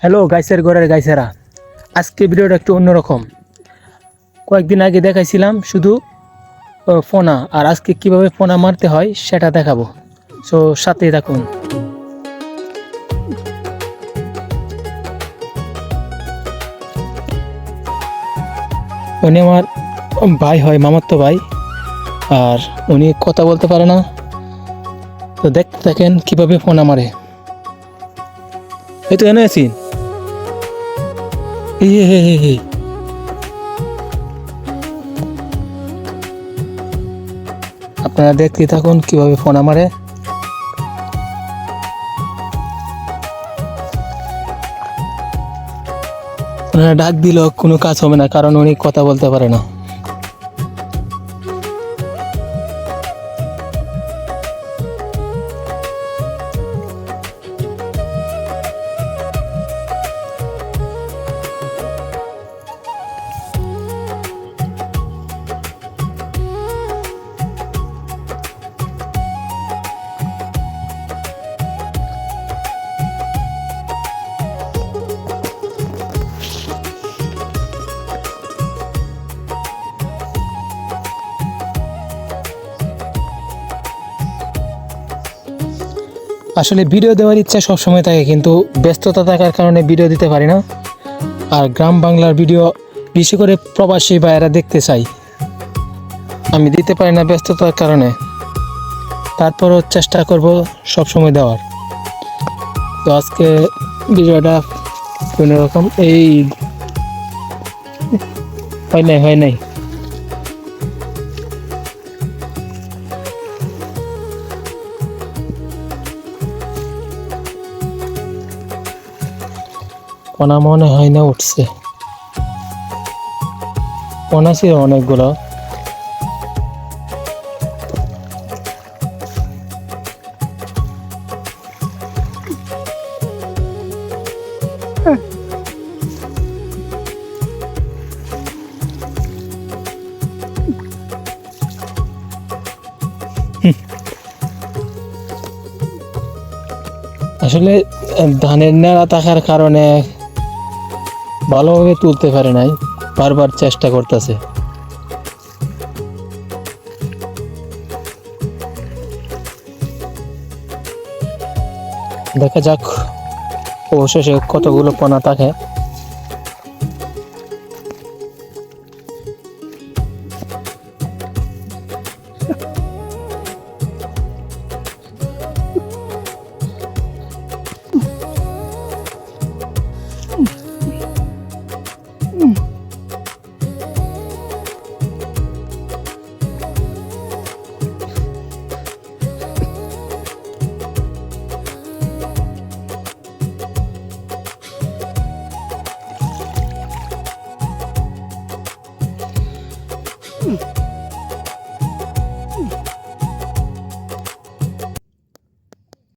Hello গাইসের ঘরের গাইসেরা, আজকে ভিডিওটা একটু অন্যরকম। কয়েকদিন আগে দেখাইছিলাম শুধু ফোনা, আর আজকে কিভাবে ফোনা মারতে হয় সেটা দেখাবো। সো সাথেই থাকুন। উনি আমার ভাই হয়, মামাতো ভাই, আর উনি কথা বলতে পারে না। তো দেখতে থাকেন কিভাবে ফোনা মারে। এই তো এনে আছি। এই আপনারা দেখতে থাকুন কিভাবে ফোন আমারে। ওনারা ডাক দিল কোনো কাজ হবে না, কারণ উনি কথা বলতে পারে না। আসলে ভিডিও দেওয়ার ইচ্ছা সবসময় থাকে, কিন্তু ব্যস্ততা থাকার কারণে ভিডিও দিতে পারি না। আর গ্রাম বাংলার ভিডিও বেশি করে প্রবাসী ভাইয়েরা দেখতে চাই, আমি দিতে পারি না ব্যস্ততার কারণে। তারপরও চেষ্টা করব সবসময় দেওয়ার। তো আজকে ভিডিওটা কোনোরকম এই হয় নাই। কোনা মনে হয় না উঠছে, কোনা ছিল অনেকগুলো। আসলে ধানের নেড়া থাকার কারণে ভালোভাবে তুলতে পারে নাই, বারবার চেষ্টা করতেছে। দেখা যাক অবশেষে কতগুলো পোনা থাকে।